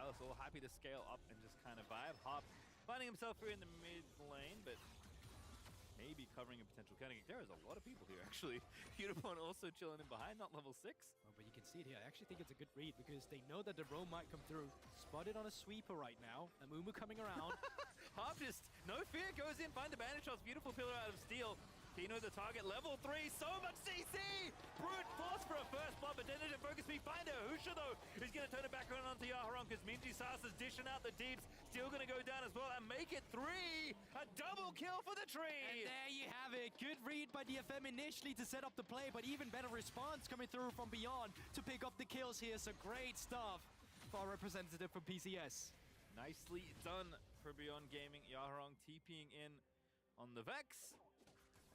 Sylas all happy to scale up and just kind of vibe. Hop finding himself here in the mid lane, but maybe covering a potential counter. There is a lot of people here, actually. Unicorn also chilling in behind, not level 6. Oh, but you can see it here. I actually think it's a good read because they know that the roam might come through. Spotted on a sweeper right now. Amumu coming around. Hop just, no fear, goes in, find the bandage shots. Beautiful pillar out of steel. Kino the target, level 3, so much CC! Brute force for a first blood, but then it focus me, find her. Husha though is going to turn it back around onto Yaharon because Minji Sas is dishing out the deeps. Still going to go down as well and make it 3! A double kill for the tree! And there you have it. Good read by Dfm initially to set up the play, but even better response coming through from beyond to pick up the kills here. So great stuff for our representative from PCS. Nicely done for Beyond Gaming. Yaharon TPing in on the Vex.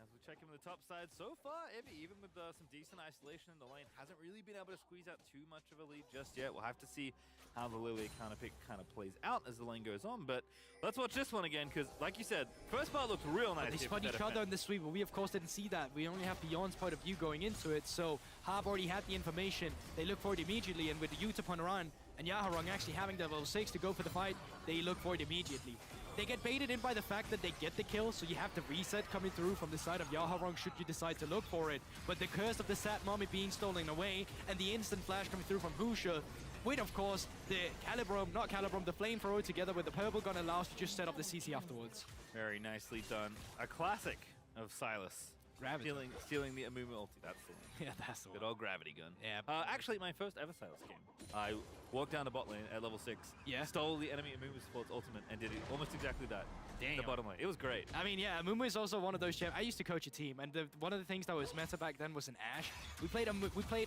As we check him on the top side, so far, Ebby, even with some decent isolation in the lane, hasn't really been able to squeeze out too much of a lead just yet. We'll have to see how the Lily counter pick kind of plays out as the lane goes on. But let's watch this one again, because like you said, first part looked real nice. They spot each other in the sweep, but we of course didn't see that. We only have Beyond's point of view going into it, so Harb already had the information. They look for it immediately, and with the Yuta upon run, and Yaharong actually having the level 6 to go for the fight, they look for it immediately. They get baited in by the fact that they get the kill, so you have the reset coming through from the side of Yaharong should you decide to look for it. But the curse of the Sat Mommy being stolen away, and the instant flash coming through from Husha, with of course the Calibrum, not Calibrum, the flamethrower together with the purple gun allows to just set up the CC afterwards. Very nicely done. A classic of Sylas. Gravity. Stealing the Amumu ulti, that's the one. Yeah, that's the one. Good old gravity gun. Yeah. Actually, my first ever Sylas game. I walked down the bot lane at level 6, yeah, stole the enemy Amumu support's ultimate, and did it almost exactly that. Damn. In the bottom lane. It was great. I mean, yeah, Amumu is also one of those champs. I used to coach a team, and one of the things that was meta back then was an Ashe. We played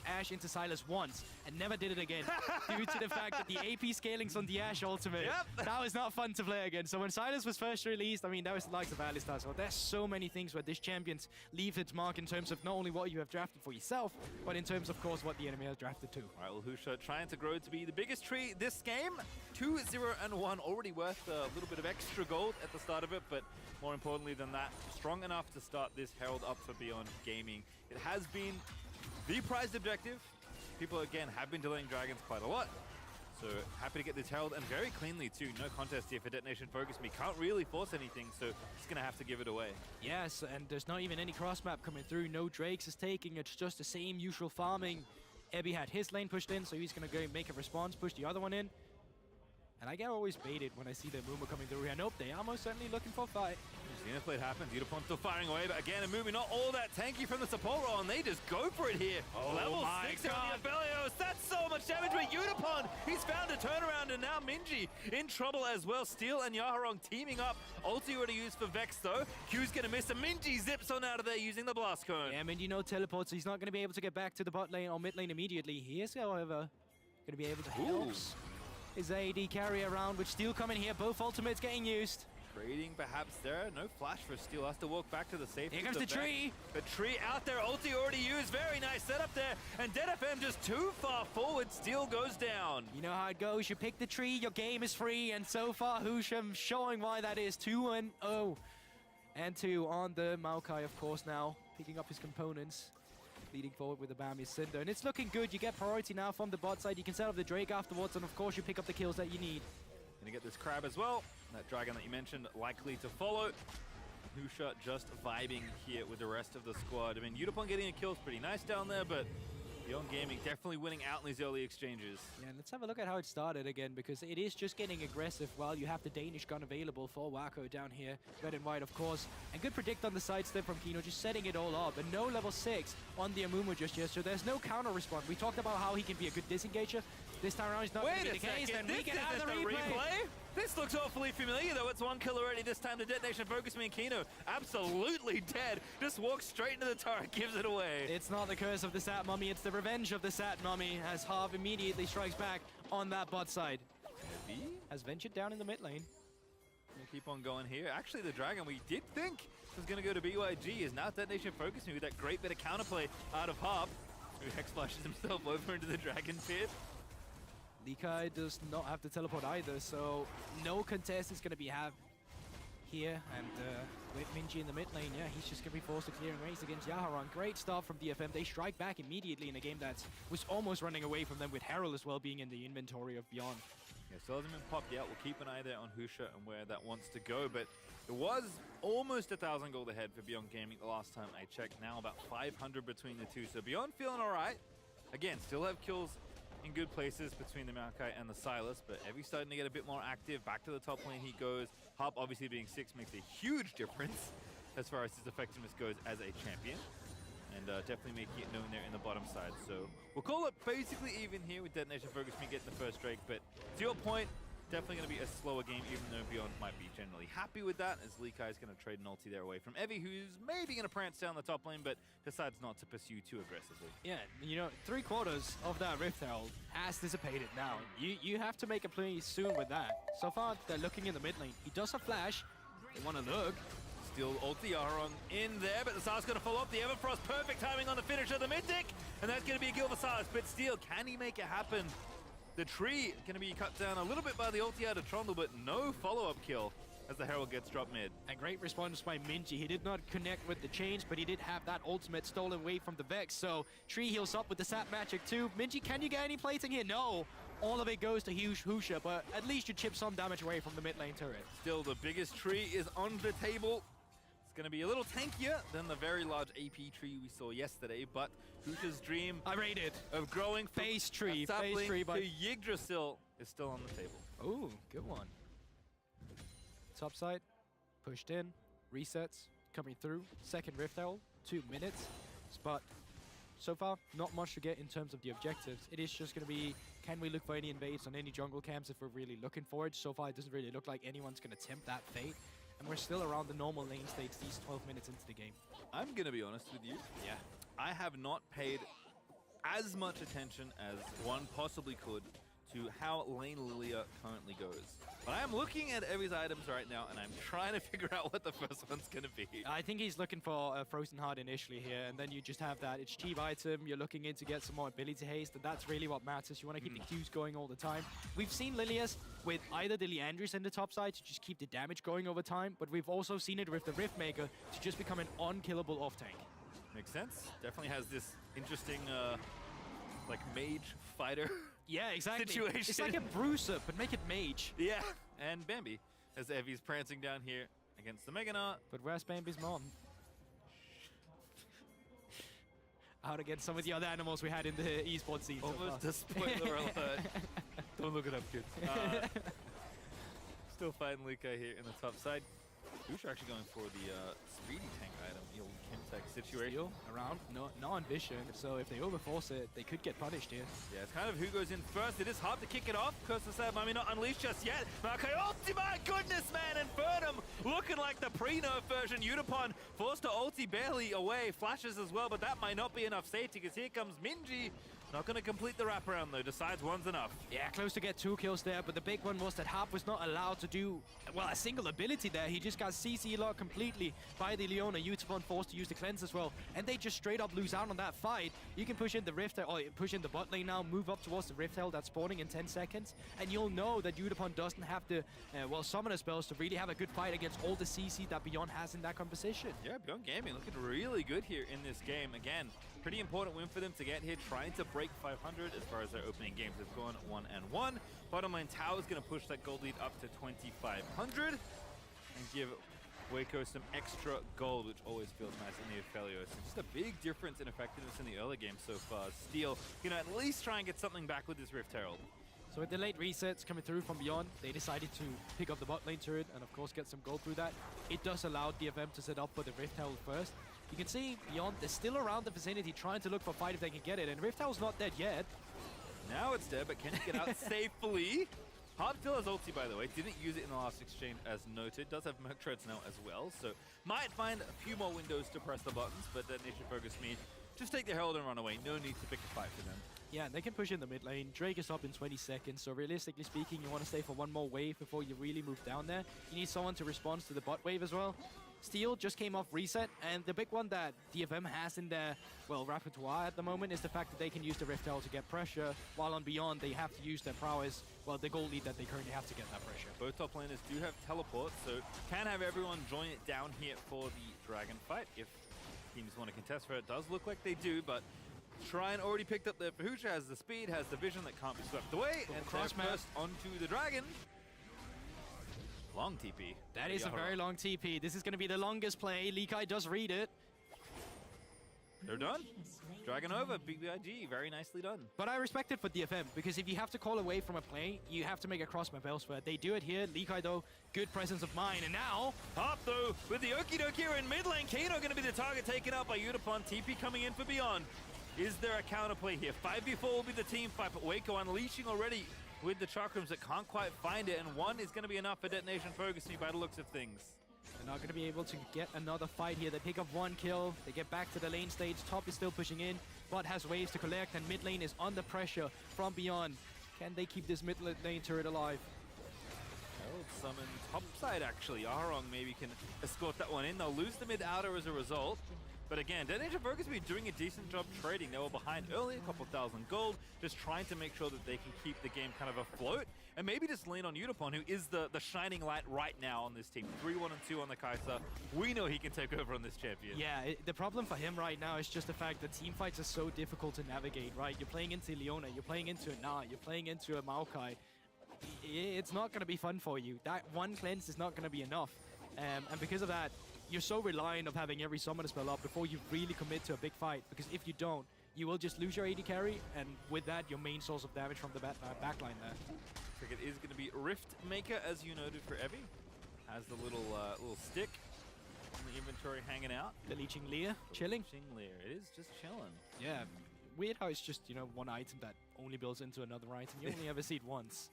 Ashe into Sylas once, and never did it again, due to the fact that the AP scalings on the Ashe ultimate, that was not fun to play again. So when Sylas was first released, I mean, that was the likes of Alistar. So there's so many things where this champion's leave its mark in terms of not only what you have drafted for yourself, but in terms, of course, what the enemy has drafted too. All right, well, Husha trying to grow to be the biggest tree this game. 2-0-1, already worth a little bit of extra gold at the start of it, but more importantly than that, strong enough to start this Herald up for Beyond Gaming. It has been the prized objective. People, again, have been delaying Dragons quite a lot. So happy to get this Herald, and very cleanly too. No contest here for Detonation Focus Me. Can't really force anything, so just gonna have to give it away. Yes, and there's not even any cross map coming through. No Drakes is taking, it's just the same usual farming. Ebby had his lane pushed in, so he's gonna go make a response, push the other one in. And I get always baited when I see the Amumu coming through here. Nope, they are most certainly looking for a fight. Xenos Blade happens, Unicorn still firing away, but again, Amumu not all that tanky from the support role, and they just go for it here. Oh, level 6 on the Abelios, that's so much damage with Unipon. He's found a turnaround, and now Minji in trouble as well. Steel and Yaharong teaming up. Ulti already used for Vex though. Q's gonna miss, and Minji zips on out of there using the Blast Cone. Yeah, Minji no teleport, so he's not gonna be able to get back to the bot lane or mid lane immediately. He is, however, gonna be able to help his AD carry around, with Steel coming here, both ultimates getting used. Trading perhaps there, no flash for Steel, has to walk back to the safe. Here comes the tree! The tree out there, ulti already used, very nice setup there, and Dfm just too far forward, Steel goes down. You know how it goes, you pick the tree, your game is free, and so far Husham showing why that is. 2-0. And 2 on the Maokai, of course, now, picking up his components. Leading forward with the Bami Cinder, and it's looking good. You get priority now from the bot side. You can set up the Drake afterwards, and of course you pick up the kills that you need. Gonna get this Crab as well. That Dragon that you mentioned likely to follow. Husha just vibing here with the rest of the squad. I mean, Udapon getting a kill is pretty nice down there, but Beyond Gaming definitely winning out in these early exchanges. Yeah, and let's have a look at how it started again, because it is just getting aggressive while you have the Danish gun available for Wako down here. Red and white, of course. And good predict on the sidestep from Kino, just setting it all up. And no level 6 on the Amumu just yet, so there's no counter response. We talked about how he can be a good disengager. This time around, he's not going to be the case, and we can have the replay. This looks awfully familiar, though. It's one kill already this time to Detonation Focus Me, and Kino absolutely dead. Just walks straight into the turret, gives it away. It's not the curse of the Sat Mummy, it's the revenge of the Sat Mummy, as Harv immediately strikes back on that bot side. Heavy has ventured down in the mid lane. Gonna keep on going here. Actually, the Dragon we did think was gonna go to BYG is now Detonation Focus Me with that great bit of counterplay out of Harv, who Hex flashes himself over into the Dragon pit. Likai does not have to teleport either, so no contest is going to be here, and with Minji in the mid lane, yeah, he's just going to be forced to clearing race against Yaharon. Great start from DFM. They strike back immediately in a game that was almost running away from them, with Herald as well being in the inventory of Beyond. Yeah, still hasn't been popped yet. We'll keep an eye there on Husha and where that wants to go, but it was almost 1,000 gold ahead for Beyond Gaming the last time I checked. Now about 500 between the two, so Beyond feeling all right. Again, still have kills in good places between the Maokai and the Silas, but Evie starting to get a bit more active. Back to the top lane he goes. Hop obviously being 6 makes a huge difference as far as his effectiveness goes as a champion. And definitely making it known there in the bottom side. So we'll call it basically even here with Detonation Focus me getting the first Drake. But to your point, definitely going to be a slower game, even though Beyond might be generally happy with that, as Lee Kai is going to trade an ulti there away from Evie, who's maybe going to prance down the top lane, but decides not to pursue too aggressively. Yeah, you know, 3/4 of that Rift Herald has dissipated now. You have to make a play soon with that. So far, they're looking in the mid lane. He does have flash. They want to look. Still ulti Aron in there, but the Sar's going to follow up the Everfrost. Perfect timing on the finish of the Mythic, and that's going to be a kill for Sars. But still, can he make it happen? The tree going to be cut down a little bit by the ulti out of Trundle, but no follow-up kill as the Herald gets dropped mid. A great response by Minji. He did not connect with the chains, but he did have that ultimate stolen away from the Vex. So Tree heals up with the Sap Magic too. Minji, can you get any plating here? No. All of it goes to Husha, but at least you chip some damage away from the mid lane turret. Still, the biggest tree is on the table. Going to be a little tankier than the very large AP tree we saw yesterday, but Husha's dream of growing from face tree, but Yggdrasil is still on the table. Oh, good one. Top side, pushed in, resets, coming through. Second Rift Herald, 2 minutes. But so far, not much to get in terms of the objectives. It is just going to be, can we look for any invades on any jungle camps if we're really looking for it? So far, it doesn't really look like anyone's going to tempt that fate. And we're still around the normal lane states these 12 minutes into the game. I'm going to be honest with you. Yeah. I have not paid as much attention as one possibly could to how lane Lilia currently goes. But I am looking at Evie's items right now, and I'm trying to figure out what the first one's going to be. I think he's looking for a Frozen Heart initially here, and then you just have that. It's cheap item, you're looking in to get some more ability haste, and that's really what matters. You want to keep the Qs going all the time. We've seen Lilias with either the Leandris in the top side to just keep the damage going over time, but we've also seen it with the Riftmaker to just become an unkillable off-tank. Makes sense. Definitely has this interesting, like, mage fighter. Yeah, exactly. Situation. It's like a bruiser, but make it mage. Yeah, and Bambi, as Evie's prancing down here against the Meganar. But where's Bambi's mom? Out against some of the other animals we had in the esports scene. Almost a spoiler alert. Don't look it up, kids. Still fighting Luca here in the top side. Husha actually going for the speedy tank item, the old Chemtech situation. Steal around, no ambition, so if they overforce it, they could get punished here. Yeah, it's kind of who goes in first. It is hard to kick it off. Curse of Sad Mummy not unleashed just yet. Maokai ulti, my goodness, man! Infernum looking like the pre-nerf version. Udapon forced to ulti barely away. Flashes as well, but that might not be enough safety because here comes Minji. Not going to complete the wraparound though, decides one's enough. Yeah, close to get 2 kills there, but the big one was that Harp was not allowed to do, well, a single ability there. He just got CC locked completely by the Leona. Utapon forced to use the cleanse as well, and they just straight up lose out on that fight. You can push in the Rift, or push in the bot lane now, move up towards the Rift Hell that's spawning in 10 seconds, and you'll know that Utapon doesn't have the, well, summoner spells to really have a good fight against all the CC that Beyond has in that composition. Yeah, Beyond Gaming looking really good here in this game. Again, pretty important win for them to get here, trying to break 500 as far as their opening games. They've gone 1-1. Bottom lane Tao is going to push that gold lead up to 2,500 and give Waco some extra gold, which always feels nice in the Aphelios. And just a big difference in effectiveness in the early game so far. Steel, you know, at least try and get something back with this Rift Herald. So with the late resets coming through from Beyond, they decided to pick up the bot lane turret and of course get some gold through that. It does allow DFM to set up for the Rift Herald first. You can see Beyond, they're still around the vicinity trying to look for a fight if they can get it, and Rift Herald's not dead yet. Now it's dead, but can he get out safely? Hard still has ulti, by the way. Didn't use it in the last exchange as noted. Does have Merc Treads now as well, so might find a few more windows to press the buttons, but then they should focus me. Just take the Herald and run away. No need to pick a fight for them. Yeah, they can push in the mid lane. Drake is up in 20 seconds, so realistically speaking, you want to stay for one more wave before you really move down there. You need someone to respond to the bot wave as well. Steel just came off reset, and the big one that DFM has in their, well, repertoire at the moment is the fact that they can use the Rift Tower to get pressure, while on Beyond they have to use their prowess, well, the gold lead that they currently have to get that pressure. Both top laners do have teleport, so can have everyone join it down here for the dragon fight if teams want to contest for it. It does look like they do, but Shrine already picked up the Fahusha, has the speed, has the vision that can't be swept away, and cross first onto the dragon. Long TP. That is a very long TP. This is going to be the longest play. Likai does read it. They're done. Dragon over, BBIG, very nicely done. But I respect it for DFM, because if you have to call away from a play, you have to make a cross map elsewhere. They do it here. Likai, though, good presence of mind. And now, Hop, though, with the Okie doke here in mid lane. Kano going to be the target taken out by Utapon. TP coming in for Beyond. Is there a counterplay here? 5v4 will be the team fight, but Waco unleashing already with the chakrams that can't quite find it, and one is going to be enough for Detonation Focus Me by the looks of things. they're not going to be able to get another fight here. They pick up one kill, they get back to the lane stage. Top is still pushing in, but has waves to collect, and mid lane is under pressure from Beyond. Can they keep this mid lane turret alive? Herald summon top side, actually. Aharong maybe can escort that one in. They'll lose the mid outer as a result. But again, Detonation Focus be doing a decent job trading. They were behind early, a couple thousand gold, just trying to make sure that they can keep the game kind of afloat. And maybe just lean on Utapon, who is the shining light right now on this team. 3-1-2 on the Kai'Sa. We know he can take over on this champion. Yeah, the problem for him right now is just the fact that team fights are so difficult to navigate, right? You're playing into Leona, you're playing into a Na, you're playing into a Maokai. It's not going to be fun for you. That one cleanse is not going to be enough. And because of that, you're so reliant of having every summoner spell up before you really commit to a big fight. Because if you don't, you will just lose your AD carry, and with that, your main source of damage from the backline there. Looks like it is going to be Rift Maker, as you noted for Evie. Has the little stick in the inventory hanging out. The Leeching Leer, chilling. Leeching Leer, it is just chilling. Yeah, weird how it's just, you know, one item that only builds into another item. You only ever see it once.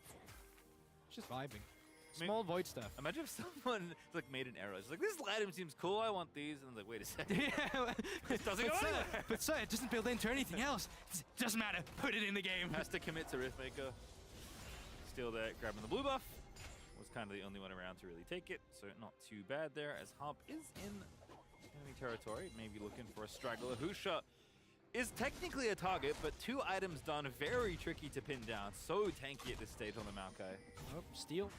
It's just vibing. Small void stuff. Imagine if someone like made an error. It's like, this item seems cool, I want these. And I'm like, wait a second. Yeah, it doesn't go anywhere. But sir, it doesn't build into anything else. It doesn't matter. Put it in the game. Has to commit to Riftmaker. Still there, grabbing the blue buff. Was kind of the only one around to really take it, so not too bad there. As Hop is in enemy territory, maybe looking for a straggler. Husha is technically a target, but 2 items done, very tricky to pin down. So tanky at this stage on the Maokai. Oh, steal.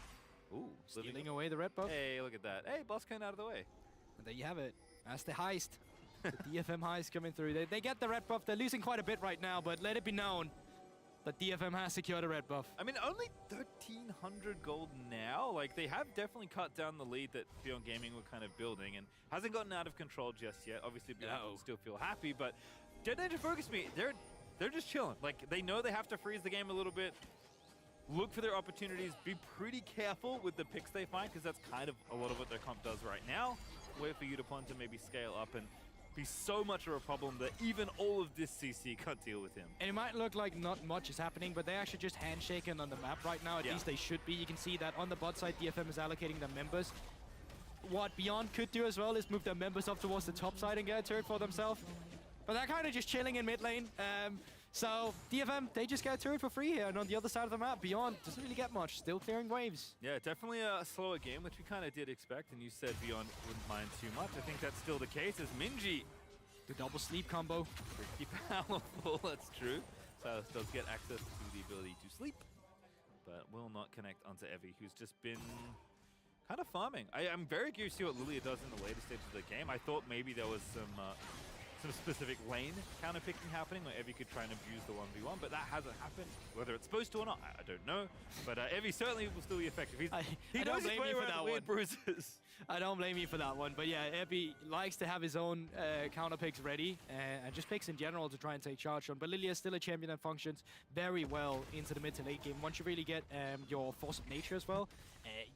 Ooh, Stealing away the red buff. Hey, look at that. Hey, boss came out of the way. And there you have it. That's the heist. The DFM heist coming through. They get the red buff. They're losing quite a bit right now, but let it be known that DFM has secured a red buff. I mean, only 1,300 gold now. Like, they have definitely cut down the lead that Beyond Gaming were kind of building, and hasn't gotten out of control just yet. Obviously, Beyond will still feel happy, but Detonation Focus Me, they're just chilling. Like, they know they have to freeze the game a little bit. Look for their opportunities. Be pretty careful with the picks they find, because that's kind of a lot of what their comp does right now. Wait for Utapon to maybe scale up and be so much of a problem that even all of this CC can't deal with him. And it might look like not much is happening, but they're actually just handshaking on the map right now. At least they should be. You can see that on the bot side, DFM is allocating their members. What Beyond could do as well is move their members up towards the top side and get a turret for themselves. But they're kind of just chilling in mid lane. So DFM, they just get a turret for free here, and on the other side of the map, Beyond doesn't really get much, still clearing waves. Yeah, definitely a slower game, which we kind of did expect, and you said Beyond wouldn't mind too much. I think that's still the case, as Minji, the double sleep combo. Pretty powerful, that's true. Silas does get access to the ability to sleep, but will not connect onto Evie, who's just been kind of farming. I'm very curious to see what Lilia does in the later stages of the game. I thought maybe there was some specific lane counter-picking happening where Evie could try and abuse the 1v1, but that hasn't happened. Whether it's supposed to or not, I don't know. But Evie certainly will still be effective. He knows his way around the weird bruises. I don't blame you for that one, but yeah, Evie likes to have his own counter picks ready, and just picks in general to try and take charge on. But Lilia is still a champion that functions very well into the mid to late game. Once you really get your force of nature as well,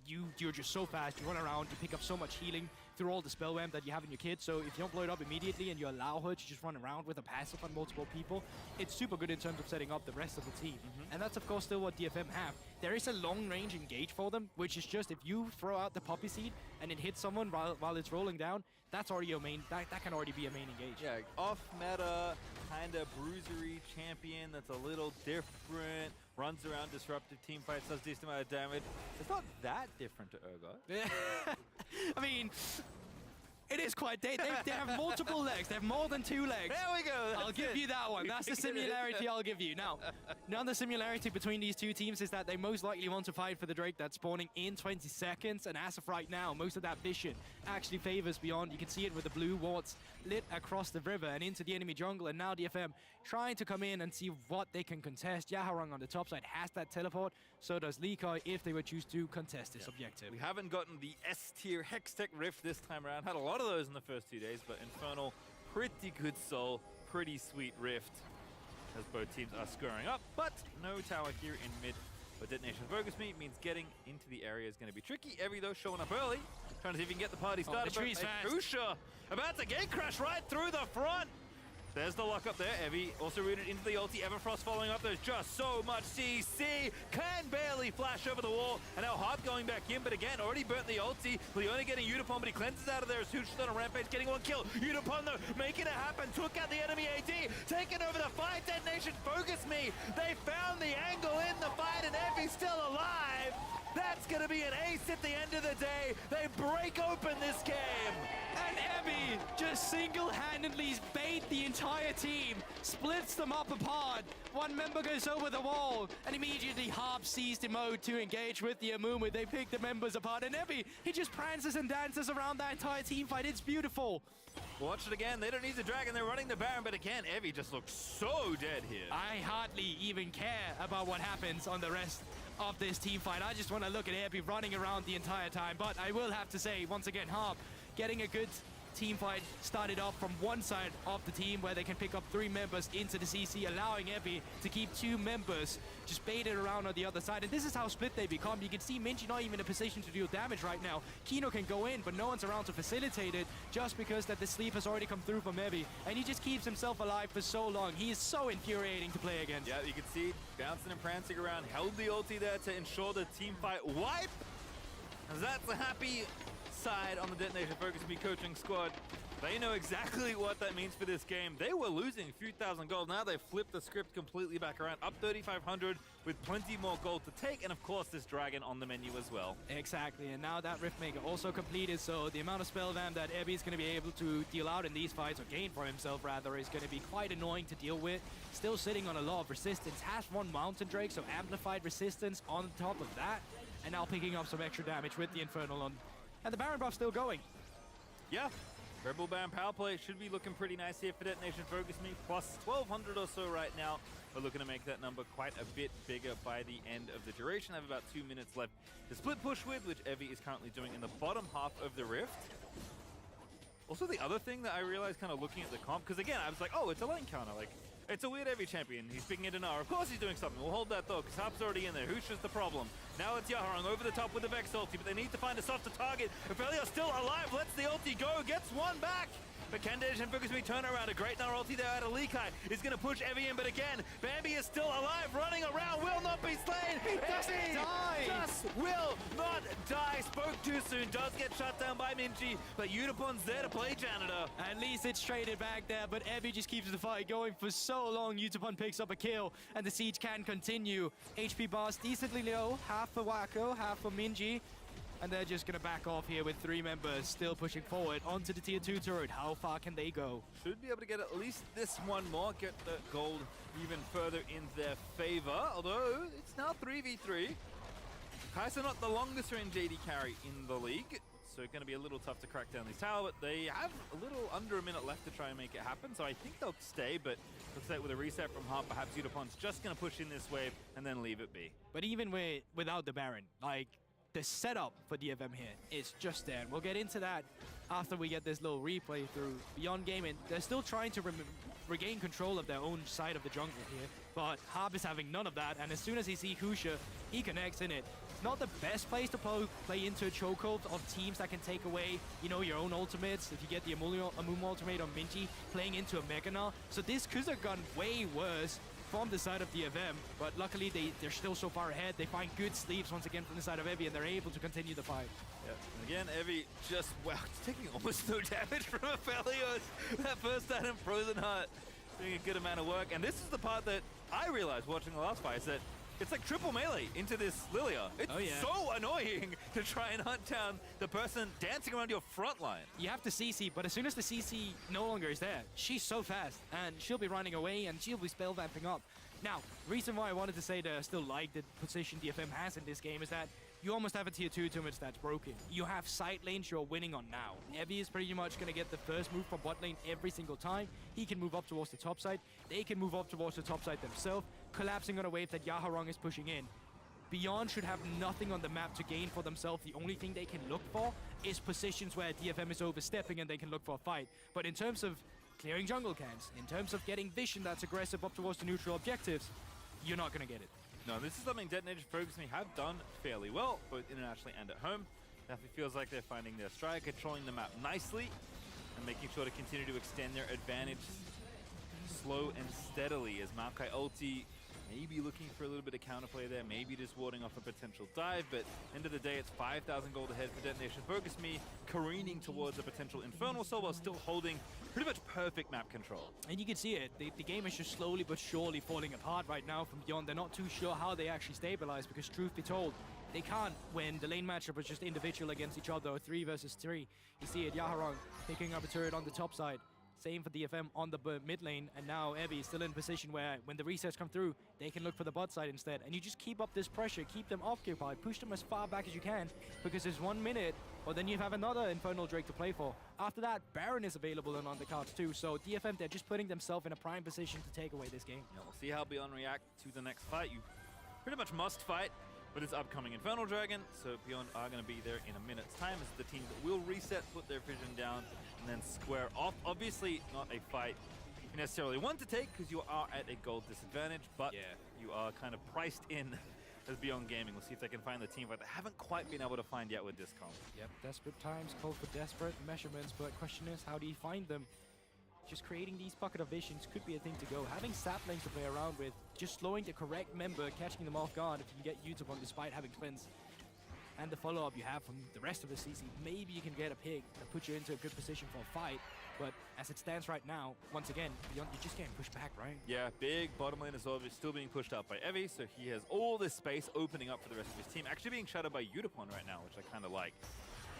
you're just so fast, you run around, you pick up so much healing through all the spell ramp that you have in your kit. So if you don't blow it up immediately and you allow her to just run around with a passive on multiple people, it's super good in terms of setting up the rest of the team. And that's of course still what DFM have. There is a long range engage for them, which is just if you throw out the poppy seed and it hits someone while it's rolling down, that's already your main, that can already be a main engage. Yeah, off meta, kind of bruisery champion that's a little different, runs around disruptive team fights, does decent amount of damage. It's not that different to Urgot. I mean, It is quite. They have multiple legs. They have more than 2 legs. There we go. I'll give you that one. That's the similarity I'll give you. Now the similarity between these two teams is that they most likely want to fight for the Drake that's spawning in 20 seconds. And as of right now, most of that vision actually favors Beyond. You can see it with the blue wards lit across the river and into the enemy jungle. And now Dfm trying to come in and see what they can contest. Yaharong on the top side has that teleport. So does Likai if they would choose to contest this objective. We haven't gotten the S-tier Hextech Rift this time around. Had a lot of those in the first 2 days, but Infernal, pretty good soul, pretty sweet Rift as both teams are scoring up, but no tower here in mid. But Detonation Focus Me means getting into the area is going to be tricky. Evie, though, showing up early, trying to see if he can get the party started. The tree's fast. Usha about to gate crash right through the front. There's the lock up there. Evie also rooted into the ulti. Everfrost following up. There's just so much CC. Can barely flash over the wall. And now Harp going back in, but again, already burnt the ulti. Leona getting Udapon, but he cleanses out of there as Hoosh's on a rampage, getting 1 kill. Udapon, though, making it happen. Took out the enemy AD. Taking over the fight. Detonation Focus Me. They found the angle in the fight, and Evie's still alive. That's going to be an ace at the end of the day. They break open this game. And Evie just single-handedly bait the entire team, splits them up apart. One member goes over the wall, and immediately Harp sees the mode to engage with the Amumu. They pick the members apart, and Evie, he just prances and dances around that entire team fight. It's beautiful. Watch it again. They don't need the dragon. They're running the Baron, but again, Evie just looks so dead here. I hardly even care about what happens on the rest of this team fight. I just want to look at Evie running around the entire time. But I will have to say, once again, Harp getting a good team fight started off from one side of the team where they can pick up 3 members into the CC, allowing Evie to keep 2 members just baited around on the other side. And this is how split they become. You can see Minji not even in a position to deal damage right now. Kino can go in, but no one's around to facilitate it just because that the sleep has already come through from Evie. And he just keeps himself alive for so long. He is so infuriating to play against. Yeah, you can see bouncing and prancing around. Held the ulti there to ensure the team fight wipe. And that's a happy side on the Detonation Focus Me coaching squad. They know exactly what that means for this game. They were losing a few thousand gold. Now they've flipped the script completely back around, up 3,500 with plenty more gold to take, and of course this dragon on the menu as well. Exactly, and now that Riftmaker also completed, so the amount of spell damage that Evie is going to be able to deal out in these fights, or gain for himself rather, is going to be quite annoying to deal with. Still sitting on a lot of resistance, has 1 Mountain Drake, so amplified resistance on top of that, and now picking up some extra damage with the Infernal on. And the Baron buff still going. Yeah, Rebel Baron power play should be looking pretty nice here for Detonation Focus Me. Plus 1,200 or so right now. We're looking to make that number quite a bit bigger by the end of the duration. I have about 2 minutes left to split push with, which Evie is currently doing in the bottom half of the Rift. Also, the other thing that I realized kind of looking at the comp, because again, I was like, oh, it's a lane counter. Like, it's a weird Evie champion. He's picking it in R. Of course he's doing something. We'll hold that though, because Harp's already in there. Hoosh is the problem. Now it's Yaharong over the top with the Vex ulti, but they need to find a softer target. Ophelia still alive, lets the ulti go, gets 1 back. But can Detonation Focus Me turn around? A great Nar ulti there out of Likai is going to push Evie in, but again, Bambi is still alive, running around, will not be slain. He doesn't die. Just will not die. Spoke too soon, does get shut down by Minji, but Udapon's there to play janitor. At least it's traded back there, but Evie just keeps the fight going for so long. Utapon picks up a kill, and the siege can continue. HP bars decently low, half for Wako, half for Minji. And they're just going to back off here with 3 members still pushing forward onto the tier 2 turret. How far can they go? Should be able to get at least this one more, get the gold even further in their favor. Although, it's now 3v3. Kai'Sa not the longest range AD carry in the league, so it's going to be a little tough to crack down this tower, but they have a little under a minute left to try and make it happen, so I think they'll stay, but looks like with a reset from Harp, perhaps Udapon's just going to push in this wave and then leave it be. But even without the Baron, like, the setup for Dfm here is just there. And we'll get into that after we get this little replay through Beyond Gaming. They're still trying to regain control of their own side of the jungle here, but Harp is having none of that, and as soon as he sees Husha, he connects in it. It's not the best place to play into a chokehold of teams that can take away, you know, your own ultimates. If you get the Amumu ultimate on Minji, playing into a Mega Gnar. So this could have gone way worse from the side of Dfm, but luckily they're still so far ahead. They find good sleeps once again from the side of Evie, and they're able to continue the fight. Yeah, and again, Evie just, wow, taking almost no damage from Aphelios. That first item, Frozen Heart, doing a good amount of work. And this is the part that I realized watching the last fight, is that It's like triple melee into this Lilia. It's so annoying to try and hunt down the person dancing around your front line. You have to CC, but as soon as the CC no longer is there, she's so fast, and she'll be running away, and she'll be spell vamping up. Now, reason why I wanted to say that I still like the position DFM has in this game is that you almost have a tier 2 too much that's broken. You have side lanes you're winning on now. Evie is pretty much going to get the first move from bot lane every single time. He can move up towards the top side. They can move up towards the top side themselves, collapsing on a wave that Yaharong is pushing in. Beyond should have nothing on the map to gain for themselves. The only thing they can look for is positions where DFM is overstepping and they can look for a fight. But in terms of clearing jungle camps, in terms of getting vision that's aggressive up towards the neutral objectives, you're not going to get it. No, this is something Detonator Focus Me have done fairly well, both internationally and at home. Definitely feels like they're finding their stride, controlling the map nicely, and making sure to continue to extend their advantage slow and steadily as Maokai ulti maybe looking for a little bit of counterplay there, maybe just warding off a potential dive, but end of the day, it's 5,000 gold ahead for Detonation Focus Me, careening towards a potential Infernal Soul while still holding pretty much perfect map control. And you can see it, the game is just slowly but surely falling apart right now from Beyond. They're not too sure how they actually stabilize, because truth be told, they can't win the lane matchup is just individual against each other, or 3 versus 3. You see it, Yaharong picking up a turret on the top side. Same for DFM on the mid lane, and now Evie is still in a position where when the resets come through, they can look for the bot side instead. And you just keep up this pressure, keep them occupied, push them as far back as you can, because there's 1 minute, or then you have another Infernal Drake to play for. After that, Baron is available and on the cards too, so DFM, they're just putting themselves in a prime position to take away this game. Yeah, we'll see how Beyond react to the next fight. You pretty much must fight with this upcoming Infernal Dragon, so Beyond are going to be there in a minute's time as the team that will reset, put their vision down, and then square off. Obviously, not a fight you necessarily want to take because you are at a gold disadvantage, but you are kind of priced in as Beyond Gaming. We'll see if they can find the team fight they haven't quite been able to find yet with this comp. Yep, desperate times call for desperate measurements, but question is, how do you find them? Just creating these pocket of visions could be a thing to go. Having saplings to play around with, just slowing the correct member, catching them off guard if you can get YouTube on despite having cleanse. And the follow-up you have from the rest of the CC, maybe you can get a pick that puts you into a good position for a fight. But as it stands right now, once again, Beyond, you're just getting pushed back, right? Yeah, big bottom lane is still being pushed out by Evie, so he has all this space opening up for the rest of his team. Actually being shadowed by Utapon right now, which I kind of like.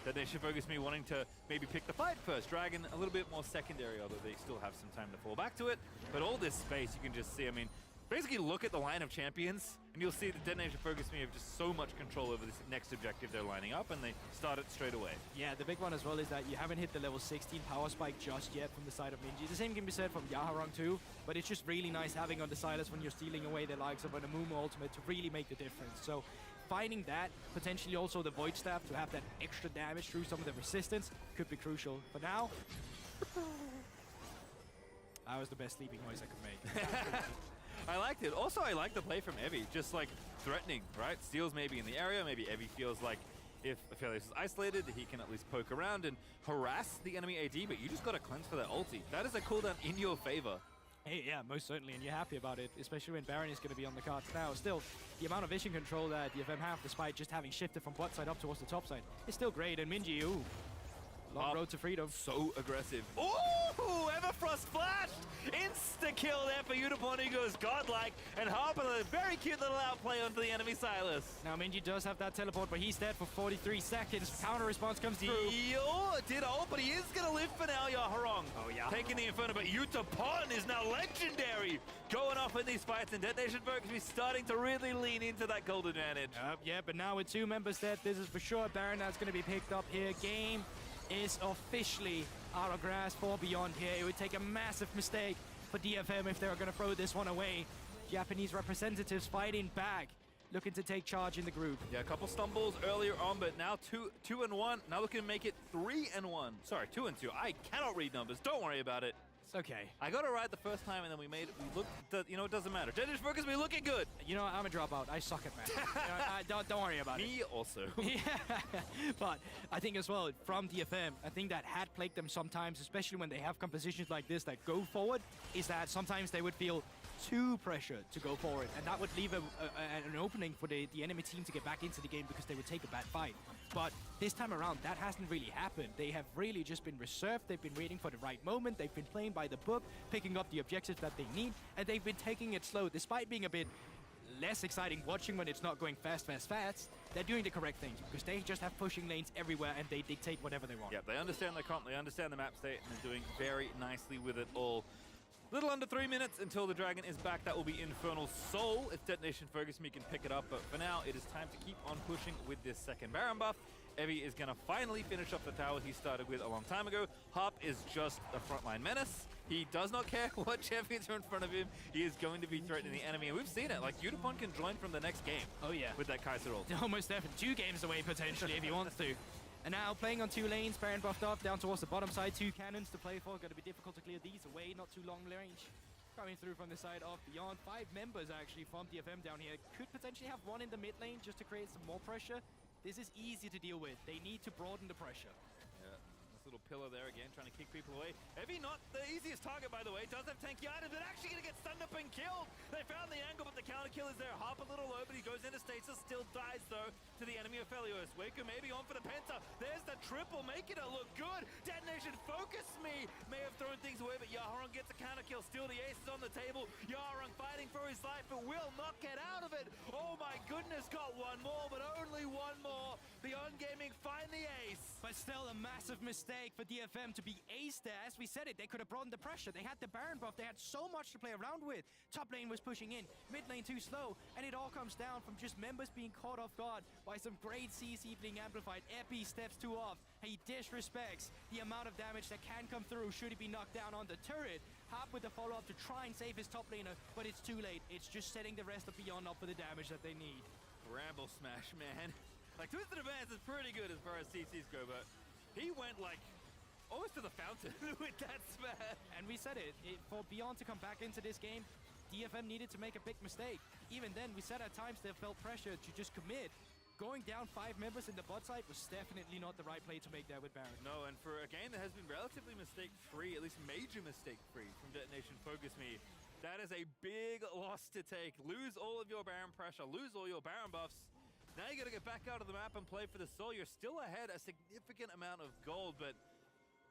That they should focus me wanting to maybe pick the fight first. Dragon a little bit more secondary, although they still have some time to fall back to it. But all this space, you can just see, I mean, basically look at the line of champions, and you'll see that Detonation Focus Me have just so much control over this next objective they're lining up, and they start it straight away. Yeah, the big one as well is that you haven't hit the level 16 power spike just yet from the side of Minji. The same can be said from Yaharong too, but it's just really nice having on the Silas when you're stealing away the likes of an Amumu ultimate to really make the difference. So finding that, potentially also the Void Staff to have that extra damage through some of the resistance could be crucial. But now, that was the best sleeping noise I could make. I liked it. Also, I like the play from Evie, just like threatening, right? Steals maybe in the area, maybe Evie feels like if Aphelios is isolated, he can at least poke around and harass the enemy AD, but you just got to cleanse for that ulti. That is a cooldown in your favor. Hey, yeah, most certainly, and you're happy about it, especially when Baron is going to be on the cards now. Still, the amount of vision control that DFM have, despite just having shifted from bot side up towards the top side, is still great, and Minji, ooh. Long road to freedom. So aggressive. Ooh, Everfrost flashed! Insta-kill there for Utapon, who goes godlike, and Harper, a very cute little outplay onto the enemy Silas. Now Minji does have that teleport, but he's dead for 43 seconds. Counter response comes through. Did ult, but he is gonna live for now, Yaharong. Oh yeah. Taking the Inferno, but Utapon is now legendary! Going off in these fights, and Detonation Focus is starting to really lean into that gold advantage. Yeah, but now with 2 members dead, this is for sure Baron that's gonna be picked up here. Game is officially out of grasp for Beyond here. It would take a massive mistake for DFM if they were going to throw this one away. Japanese representatives fighting back, looking to take charge in the group. Yeah, a couple stumbles earlier on, but now 2-1. Now looking to make it 3-1. Sorry, 2-2. I cannot read numbers. Don't worry about it. It's okay. I got it right the first time, and then we looked, you know, it doesn't matter. Detonation Focus, we looking good. You know, I'm a dropout. I suck at math. Don't worry about it. Me also. Yeah, but I think as well, from DFM, I think that had plagued them sometimes, especially when they have compositions like this that go forward, is that sometimes they would feel too pressured to go forward, and that would leave an opening for the enemy team to get back into the game because they would take a bad fight. But this time around, that hasn't really happened. They have really just been reserved. They've been waiting for the right moment. They've been playing by the book, picking up the objectives that they need, and they've been taking it slow, despite being a bit less exciting watching when it's not going fast, they're doing the correct things because they just have pushing lanes everywhere and they dictate whatever they want. Yeah, they understand the comp, they understand the map state, and they're doing very nicely with it all. Little under 3 minutes until the Dragon is back. That will be Infernal Soul if Detonation Focus Me can pick it up. But for now, it is time to keep on pushing with this second Baron buff. Evie is going to finally finish up the tower he started with a long time ago. Harp is just a frontline menace. He does not care what champions are in front of him. He is going to be threatening the enemy. And we've seen it. Like, Yutapon can join from the next game. Oh, yeah. With that Kaiser ult. Almost definitely 2 games away, potentially, if he wants to. And now playing on 2 lanes, Baron buffed up down towards the bottom side. 2 cannons to play for. Going to be difficult to clear these away. Not too long range. Coming through from the side of Beyond. 5 members, actually, from Dfm down here. Could potentially have 1 in the mid lane just to create some more pressure. This is easy to deal with. They need to broaden the pressure. Yeah, this little pillar there again, trying to kick people away. Evie not the easiest target, by the way. Does have tanky items, but actually going to get stunned up and killed. They found the angle, but the counter kill is there. Harp a little low, but he goes into stasis. Still dies, though, to the enemy of Felios. Waker maybe on for the Penta. There's the triple, making it look good. Detonation Focus Me may have thrown things away, but Yaharong gets a counter kill. Still the ace is on the table. Yaharong fighting for his life, but will not get out of it. Oh my goodness, got 1 more, but only 1 more. Beyond Gaming find the ace. But still a massive mistake for DFM to be aced there. As we said it, they could have broadened the pressure. They had the Baron buff. They had so much to play around with. Top lane was pushing in. Mid lane too slow. And it all comes down from just members being caught off guard by some great CC being amplified. Epi steps too off. He disrespects the amount of damage that can come through should he be knocked down on the turret. Harp with the follow-up to try and save his top laner, but it's too late. It's just setting the rest of Beyond up for the damage that they need. Bramble Smash, man. Like, Twisted Advance is pretty good as far as CCs go, but he went, like, almost to the fountain with that smash. And we said it, for Beyond to come back into this game, DFM needed to make a big mistake. Even then, we said at times they felt pressure to just commit. Going down 5 members in the bot side was definitely not the right play to make there with Baron. No, and for a game that has been relatively mistake-free, at least major mistake-free from Detonation Focus Me, that is a big loss to take. Lose all of your Baron pressure, lose all your Baron buffs. Now you got to get back out of the map and play for the soul. You're still ahead a significant amount of gold, but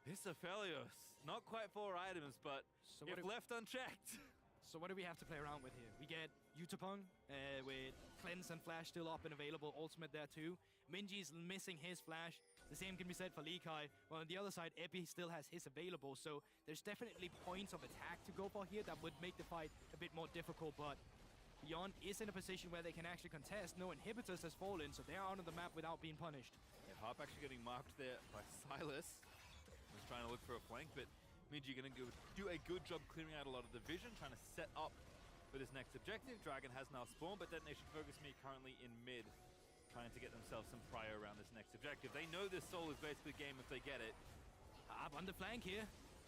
this Aphelios, not quite 4 items, but So if left unchecked. So what do we have to play around with here? We get Yutapon with Cleanse and Flash still up and available, ultimate there too. Minji's missing his Flash. The same can be said for Likai. Well, on the other side, Epi still has his available, so there's definitely points of attack to go for here that would make the fight a bit more difficult, but Beyond is in a position where they can actually contest. No inhibitors has fallen, so they are on the map without being punished. Yeah, Harp actually getting marked there by Silas. Was trying to look for a flank, but Minji going to do a good job clearing out a lot of the vision, trying to set up for this next objective. Dragon has now spawned, but Detonation Focus Me currently in mid, trying to get themselves some prio around this next objective. They know this soul is basically game if they get it. Harp on the flank here.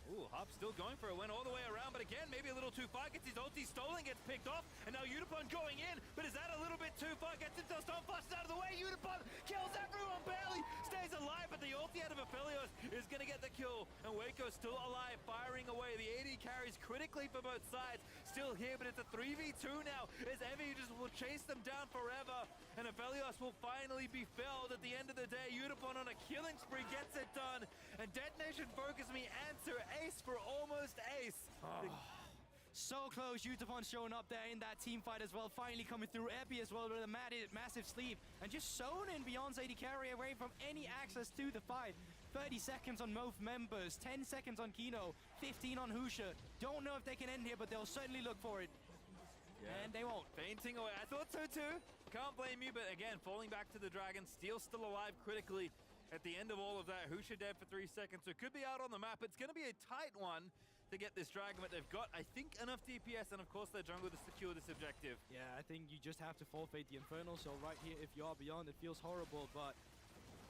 Ooh, Harp still going for it, went all the way around, but again, maybe a little too far, gets his ulti stolen, gets picked off, and now Yutapon going in, but is that a little bit too far? Gets into Stone Flushes out of the way, Yutapon kills everyone, barely stays alive, but the ulti out of Aphelios is gonna get the kill, and Waco's still alive, firing away. The AD carries critically for both sides, still here, but it's a 3v2 now, as Evie just will chase them down forever, and Aphelios will finally be felled at the end of the day. Yutapon on a killing spree gets it done, and Detonation Focus Me answer ace for almost ace. So close, Yutapon showing up there in that team fight as well, finally coming through. Epi as well with a massive sleeve, and just sewn in Beyond's AD carry away from any access to the fight. 30 seconds on both members, 10 seconds on Kino, 15 on Husha. Don't know if they can end here, but they'll certainly look for it. Yeah. And they won't. Fainting away, I thought so too. Can't blame you, but again, falling back to the Dragon. Steel still alive critically at the end of all of that. Husha dead for 3 seconds, so it could be out on the map. It's going to be a tight one to get this Dragon, but they've got, I think, enough DPS and of course their jungle to secure this objective. Yeah, I think you just have to forfeit the Infernal, so right here, if you are Beyond, it feels horrible, but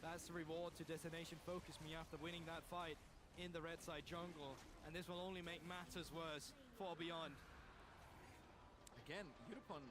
that's the reward to Detonation Focus Me after winning that fight in the red side jungle, and this will only make matters worse for Beyond. Again, Yutapon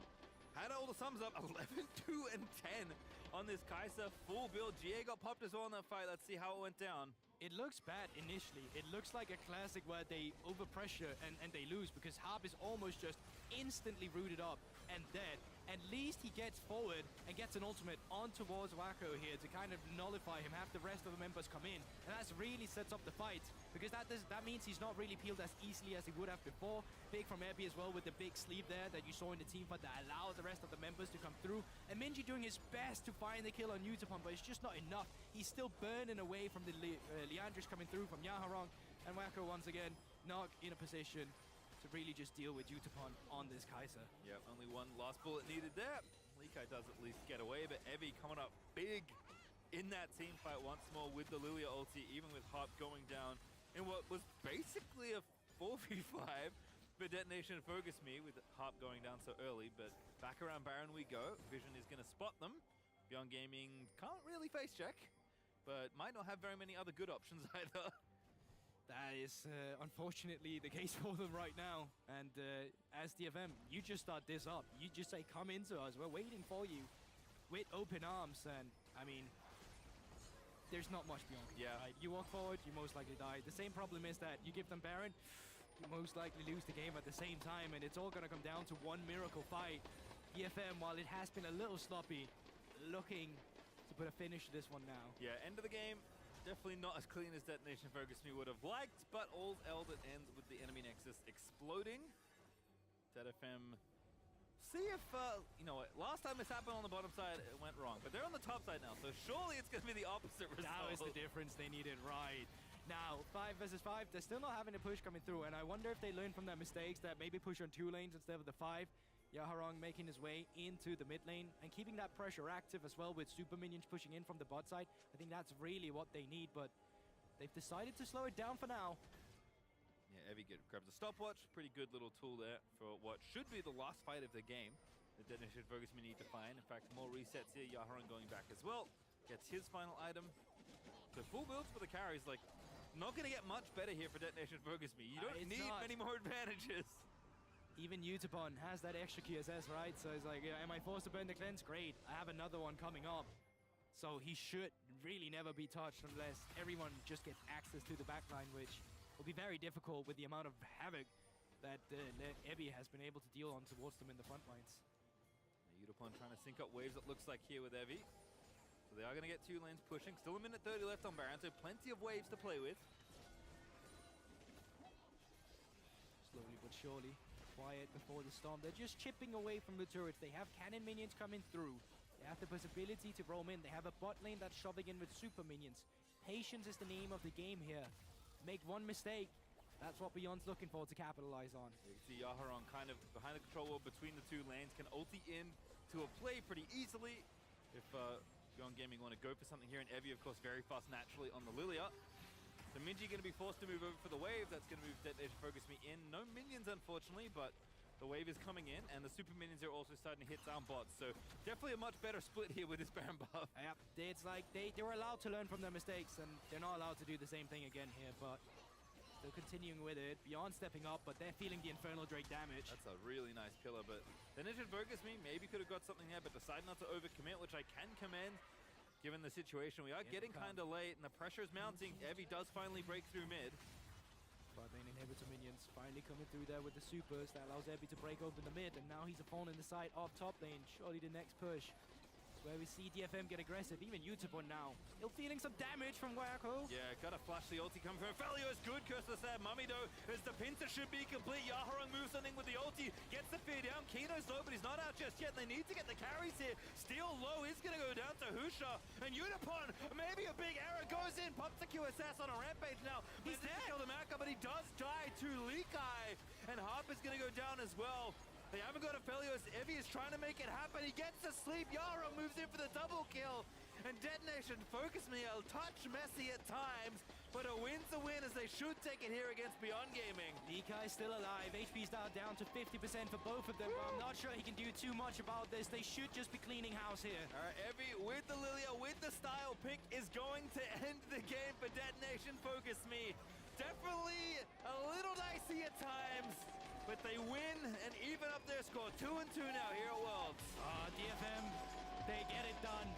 had all the sums up, 11, 2, and 10 on this Kai'Sa full build. GA got popped as well in that fight. Let's see how it went down. It looks bad initially. It looks like a classic where they overpressure and they lose, because Harp is almost just instantly rooted up and dead. At least he gets forward and gets an ultimate on towards Wacko here to kind of nullify him, have the rest of the members come in. And that really sets up the fight, because that means he's not really peeled as easily as he would have before. Big from Ebby as well with the big sleeve there that you saw in the team fight that allowed the rest of the members to come through. And Minji doing his best to find the kill on Utapon, but it's just not enough. He's still burning away from the Leandris coming through from Yaharong. And Wacko once again not in a position to really just deal with Utapon on this Kai'Sa. Yeah, only one last bullet needed there. Likai does at least get away, but Evie coming up big in that team fight once more with the Lilia ulti, even with Harp going down in what was basically a 4v5 for Detonation and Focus Me, with Harp going down so early. But back around Baron we go. Vision is going to spot them. Beyond Gaming can't really face check, but might not have very many other good options either. That is unfortunately the case for them right now. And as Dfm, you just start this up. You just say, come into us. We're waiting for you with open arms. And I mean, there's not much beyond. Yeah. Right? You walk forward, you most likely die. The same problem is that you give them Baron, you most likely lose the game at the same time. And it's all going to come down to one miracle fight. Dfm, while it has been a little sloppy, looking to put a finish to this one now. Yeah, end of the game. Definitely not as clean as Detonation Focus Me would have liked, but all's well that ends with the enemy nexus exploding. Dfm, see if, you know what, last time this happened on the bottom side, it went wrong. But they're on the top side now, so surely it's going to be the opposite result. That was the difference they needed, right. Now, 5 versus 5, they're still not having a push coming through, and I wonder if they learn from their mistakes that maybe push on 2 lanes instead of the 5. Yaharong making his way into the mid lane and keeping that pressure active as well with super minions pushing in from the bot side. I think that's really what they need, but they've decided to slow it down for now. Yeah, Evie grabs a stopwatch. Pretty good little tool there for what should be the last fight of the game. The Detonation Focus Me need to find. In fact, more resets here. Yaharong going back as well. Gets his final item. So full builds for the carries, like, not going to get much better here for Detonation Focus Me. You don't need many more advantages. Even Utapon has that extra QSS, right? So it's like, am I forced to burn the cleanse? Great, I have another one coming up. So he should really never be touched unless everyone just gets access to the backline, which will be very difficult with the amount of havoc that Ebby has been able to deal on towards them in the front lines. Utapon trying to sync up waves, it looks like, here with Evie. So they are going to get 2 lanes pushing. Still a minute 30 left on Baron, so plenty of waves to play with. Slowly but surely. Quiet before the storm. They're just chipping away from the turrets. They have cannon minions coming through. They have the possibility to roam in. They have a bot lane that's shoving in with super minions. Patience is the name of the game here. Make one mistake. That's what Beyond's looking for to capitalize on. You can see Yaharong kind of behind the control wall between the 2 lanes. Can ulti in to a play pretty easily. If Beyond Gaming want to go for something here. And Evie, of course, very fast naturally on the Lilia. So Minji going to be forced to move over for the wave. That's going to move Detonation Focus Me in. No minions, unfortunately, but the wave is coming in, and the super minions are also starting to hit down bots. So definitely a much better split here with this Baron buff. Yep, it's like they were allowed to learn from their mistakes, and they're not allowed to do the same thing again here, but still continuing with it. Beyond stepping up, but they're feeling the Infernal Drake damage. That's a really nice killer, but Detonation Focus Me maybe could have got something there, but decide not to overcommit, which I can commend. Given the situation, we are getting kind of late, and the pressure is mounting. Evie does finally break through mid. Bot lane inhibitor minions finally coming through there with the supers. That allows Evie to break open the mid, and now he's a pawn in the side of top lane. Surely the next push. Where we see Dfm get aggressive, even Utapon now. Still feeling some damage from Wacko. Yeah, gotta flash the ulti coming from Felio is good, Curse the Sad Mummy though, as the pincer should be complete. Yaharong moves something with the ulti, gets the fear down. Kino's low, but he's not out just yet. They need to get the carries here. Steel low is gonna go down to Husha, and Utapon, maybe a big error, goes in, pops the QSS on a rampage now. He's dead. Kill the Maka, but he does die to Likai, and Harp is gonna go down as well. They haven't got a Felios. Evie is trying to make it happen. He gets to sleep. Yaharong moves in for the double kill. And Detonation Focus Me a touch messy at times, but a win's a win as they should take it here against Beyond Gaming. Likai still alive. HP's now down to 50% for both of them, but I'm not sure he can do too much about this. They should just be cleaning house here. All right, Evie with the Lilia, with the style pick, is going to end the game for Detonation Focus Me. Definitely a little dicey at times, but they win and even up their score. 2-2 now here at Worlds. Dfm, they get it done.